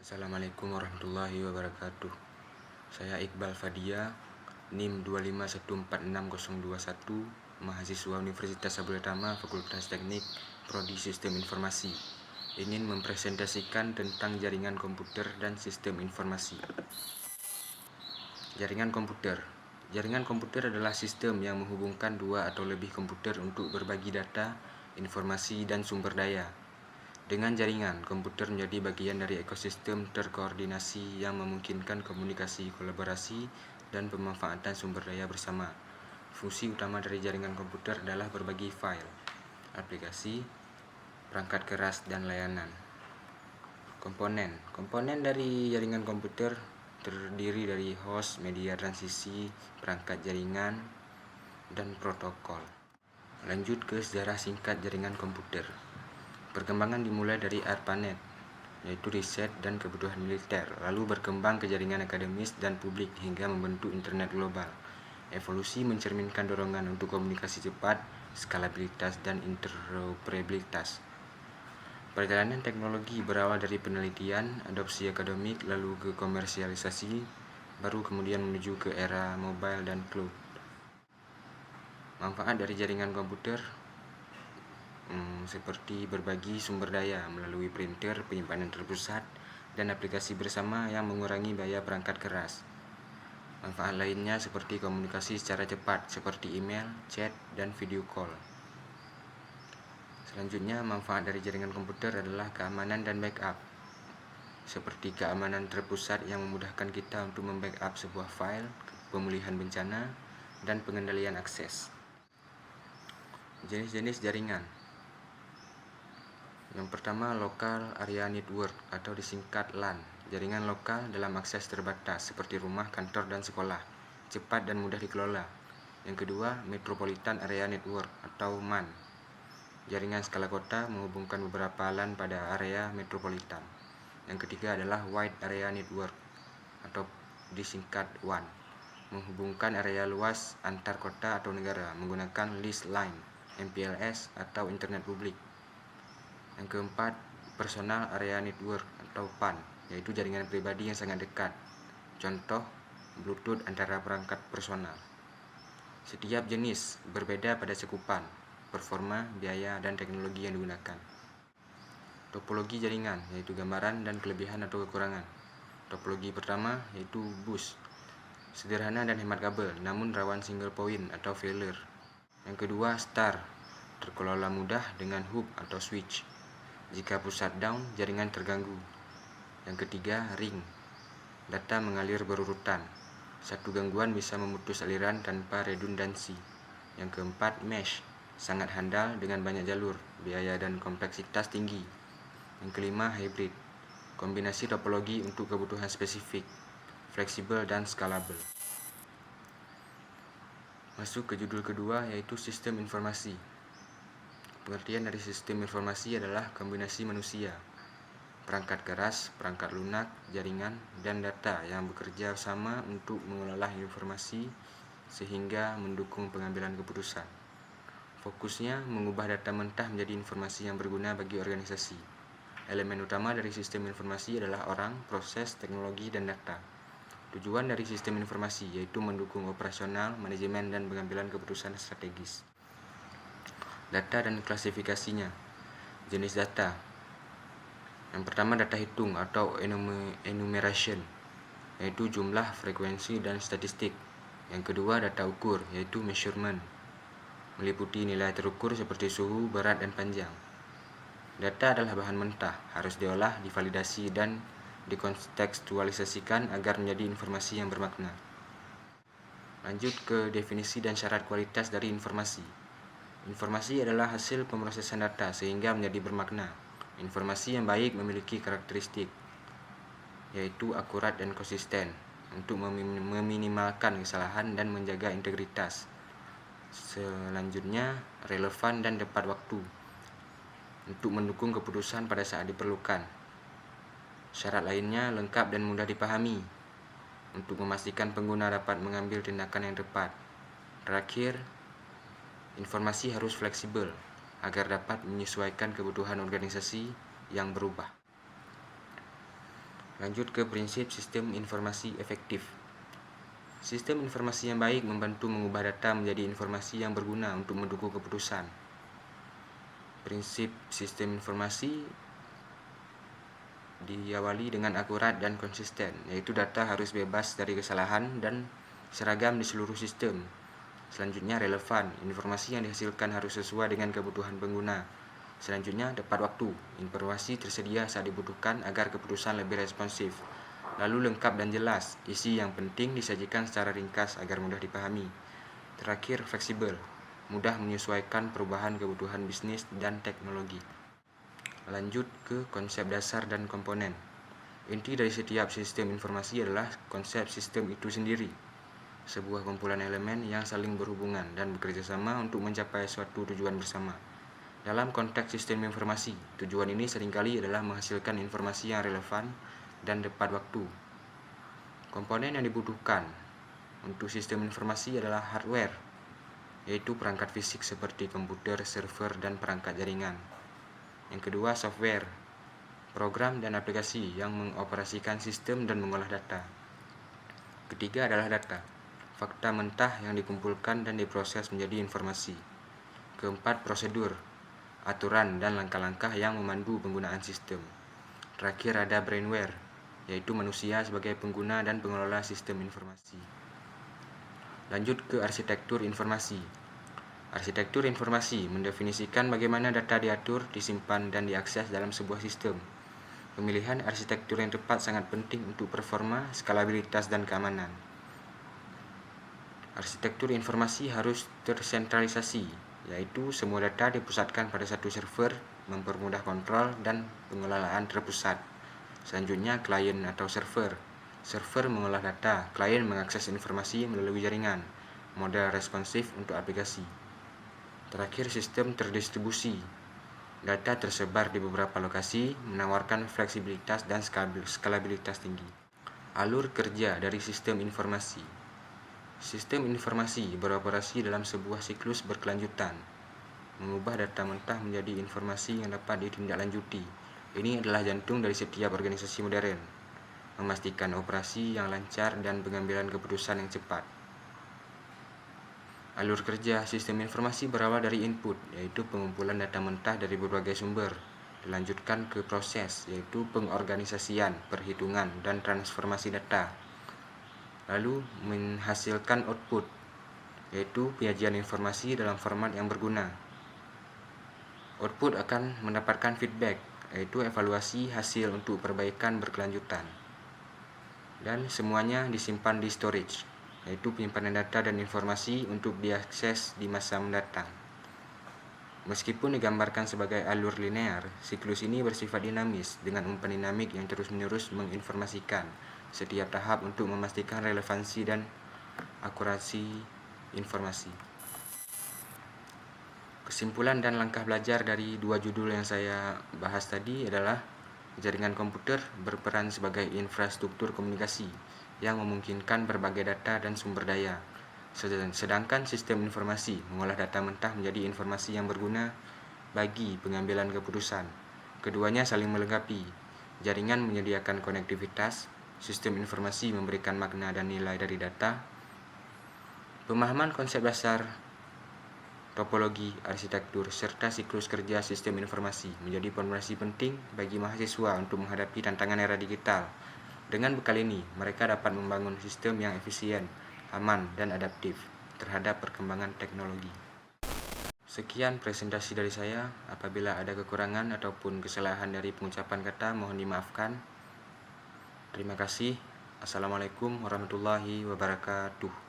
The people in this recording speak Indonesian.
Assalamualaikum warahmatullahi wabarakatuh. Saya Iqbal Fadia, NIM 251460021, mahasiswa Universitas Saburai Tama, Fakultas Teknik, Prodi Sistem Informasi. Ingin mempresentasikan tentang jaringan komputer dan sistem informasi. Jaringan komputer. Jaringan komputer adalah sistem yang menghubungkan dua atau lebih komputer untuk berbagi data, informasi, dan sumber daya. Dengan jaringan, komputer menjadi bagian dari ekosistem terkoordinasi yang memungkinkan komunikasi, kolaborasi, dan pemanfaatan sumber daya bersama. Fungsi utama dari jaringan komputer adalah berbagi file, aplikasi, perangkat keras, dan layanan. Komponen dari jaringan komputer terdiri dari host, media transisi, perangkat jaringan, dan protokol. Lanjut ke sejarah singkat jaringan komputer. Perkembangan dimulai dari ARPANET, yaitu riset dan kebutuhan militer, lalu berkembang ke jaringan akademis dan publik hingga membentuk internet global. Evolusi mencerminkan dorongan untuk komunikasi cepat, skalabilitas, dan interoperabilitas. Perjalanan teknologi berawal dari penelitian, adopsi akademik, lalu ke komersialisasi, baru kemudian menuju ke era mobile dan cloud. Manfaat dari jaringan komputer seperti berbagi sumber daya melalui printer, penyimpanan terpusat, dan aplikasi bersama yang mengurangi biaya perangkat keras. Manfaat lainnya seperti komunikasi secara cepat seperti email, chat, dan video call. Selanjutnya, manfaat dari jaringan komputer adalah keamanan dan backup, seperti keamanan terpusat yang memudahkan kita untuk membackup sebuah file, pemulihan bencana, dan pengendalian akses. Jenis-jenis jaringan. Yang pertama, Local Area Network atau disingkat LAN. Jaringan lokal dalam akses terbatas seperti rumah, kantor, dan sekolah, cepat dan mudah dikelola. Yang kedua, Metropolitan Area Network atau MAN. Jaringan skala kota menghubungkan beberapa LAN pada area metropolitan. Yang ketiga adalah Wide Area Network atau disingkat WAN. Menghubungkan area luas antar kota atau negara menggunakan leased line, MPLS atau internet publik. Yang keempat, Personal Area Network atau PAN, yaitu jaringan pribadi yang sangat dekat. Contoh, Bluetooth antara perangkat personal. Setiap jenis berbeda pada cakupan, performa, biaya, dan teknologi yang digunakan. Topologi jaringan, yaitu gambaran dan kelebihan atau kekurangan. Topologi pertama yaitu bus, sederhana dan hemat kabel, namun rawan single point atau failure. Yang kedua, star, terkelola mudah dengan hub atau switch. Jika pusat down, jaringan terganggu. Yang ketiga, ring, data mengalir berurutan. Satu gangguan bisa memutus aliran tanpa redundansi. Yang keempat, mesh, sangat handal dengan banyak jalur, biaya dan kompleksitas tinggi. Yang kelima, hybrid, kombinasi topologi untuk kebutuhan spesifik, fleksibel dan scalable. Masuk ke judul kedua, yaitu sistem informasi. Pengertian dari sistem informasi adalah kombinasi manusia, perangkat keras, perangkat lunak, jaringan, dan data yang bekerja sama untuk mengolah informasi sehingga mendukung pengambilan keputusan. Fokusnya mengubah data mentah menjadi informasi yang berguna bagi organisasi. Elemen utama dari sistem informasi adalah orang, proses, teknologi, dan data. Tujuan dari sistem informasi yaitu mendukung operasional, manajemen, dan pengambilan keputusan strategis. Data dan klasifikasinya. Jenis data. Yang pertama, data hitung atau enumeration, yaitu jumlah, frekuensi, dan statistik. Yang kedua, data ukur, yaitu measurement, meliputi nilai terukur seperti suhu, berat, dan panjang. Data adalah bahan mentah, harus diolah, divalidasi, dan dikontekstualisasikan agar menjadi informasi yang bermakna. Lanjut ke definisi dan syarat kualitas dari informasi. Informasi adalah hasil pemrosesan data sehingga menjadi bermakna. Informasi yang baik memiliki karakteristik, yaitu akurat dan konsisten, untuk meminimalkan kesalahan dan menjaga integritas. Selanjutnya, relevan dan tepat waktu, untuk mendukung keputusan pada saat diperlukan. Syarat lainnya lengkap dan mudah dipahami, untuk memastikan pengguna dapat mengambil tindakan yang tepat. Terakhir, informasi harus fleksibel agar dapat menyesuaikan kebutuhan organisasi yang berubah. Lanjut ke prinsip sistem informasi efektif. Sistem informasi yang baik membantu mengubah data menjadi informasi yang berguna untuk mendukung keputusan. Prinsip sistem informasi diawali dengan akurat dan konsisten, yaitu data harus bebas dari kesalahan dan seragam di seluruh sistem. Selanjutnya relevan, informasi yang dihasilkan harus sesuai dengan kebutuhan pengguna. Selanjutnya tepat waktu, informasi tersedia saat dibutuhkan agar keputusan lebih responsif. Lalu lengkap dan jelas, isi yang penting disajikan secara ringkas agar mudah dipahami. Terakhir fleksibel, mudah menyesuaikan perubahan kebutuhan bisnis dan teknologi. Lanjut ke konsep dasar dan komponen. Inti dari setiap sistem informasi adalah konsep sistem itu sendiri, sebuah kumpulan elemen yang saling berhubungan dan bekerja sama untuk mencapai suatu tujuan bersama. Dalam konteks sistem informasi, tujuan ini seringkali adalah menghasilkan informasi yang relevan dan tepat waktu. Komponen yang dibutuhkan untuk sistem informasi adalah hardware, yaitu perangkat fisik seperti komputer, server, dan perangkat jaringan. Yang kedua, software, program dan aplikasi yang mengoperasikan sistem dan mengolah data. Ketiga adalah data, fakta mentah yang dikumpulkan dan diproses menjadi informasi. Keempat, prosedur, aturan dan langkah-langkah yang memandu penggunaan sistem. Terakhir ada brainware, yaitu manusia sebagai pengguna dan pengelola sistem informasi. Lanjut ke arsitektur informasi. Arsitektur informasi mendefinisikan bagaimana data diatur, disimpan, dan diakses dalam sebuah sistem. Pemilihan arsitektur yang tepat sangat penting untuk performa, skalabilitas, dan keamanan. Arsitektur informasi harus tersentralisasi, yaitu semua data dipusatkan pada satu server, mempermudah kontrol dan pengelolaan terpusat. Selanjutnya, klien atau server. Server mengolah data, klien mengakses informasi melalui jaringan, model responsif untuk aplikasi. Terakhir, sistem terdistribusi. Data tersebar di beberapa lokasi, menawarkan fleksibilitas dan skalabilitas tinggi. Alur kerja dari sistem informasi. Sistem informasi beroperasi dalam sebuah siklus berkelanjutan, mengubah data mentah menjadi informasi yang dapat ditindaklanjuti. Ini adalah jantung dari setiap organisasi modern, memastikan operasi yang lancar dan pengambilan keputusan yang cepat. Alur kerja sistem informasi berawal dari input, yaitu pengumpulan data mentah dari berbagai sumber, dilanjutkan ke proses, yaitu pengorganisasian, perhitungan, dan transformasi data. Lalu menghasilkan output, yaitu penyajian informasi dalam format yang berguna. Output akan mendapatkan feedback, yaitu evaluasi hasil untuk perbaikan berkelanjutan. Dan semuanya disimpan di storage, yaitu penyimpanan data dan informasi untuk diakses di masa mendatang. Meskipun digambarkan sebagai alur linear, siklus ini bersifat dinamis dengan umpan dinamik yang terus-menerus menginformasikan setiap tahap untuk memastikan relevansi dan akurasi informasi. Kesimpulan dan langkah belajar dari dua judul yang saya bahas tadi adalah jaringan komputer berperan sebagai infrastruktur komunikasi yang memungkinkan berbagai data dan sumber daya, sedangkan sistem informasi mengolah data mentah menjadi informasi yang berguna bagi pengambilan keputusan. Keduanya saling melengkapi. Jaringan menyediakan konektivitas, sistem informasi memberikan makna dan nilai dari data. Pemahaman konsep dasar, topologi, arsitektur, serta siklus kerja sistem informasi menjadi fondasi penting bagi mahasiswa untuk menghadapi tantangan era digital. Dengan bekal ini, mereka dapat membangun sistem yang efisien, aman, dan adaptif terhadap perkembangan teknologi. Sekian presentasi dari saya. Apabila ada kekurangan ataupun kesalahan dari pengucapan kata, mohon dimaafkan. Terima kasih. Assalamualaikum warahmatullahi wabarakatuh.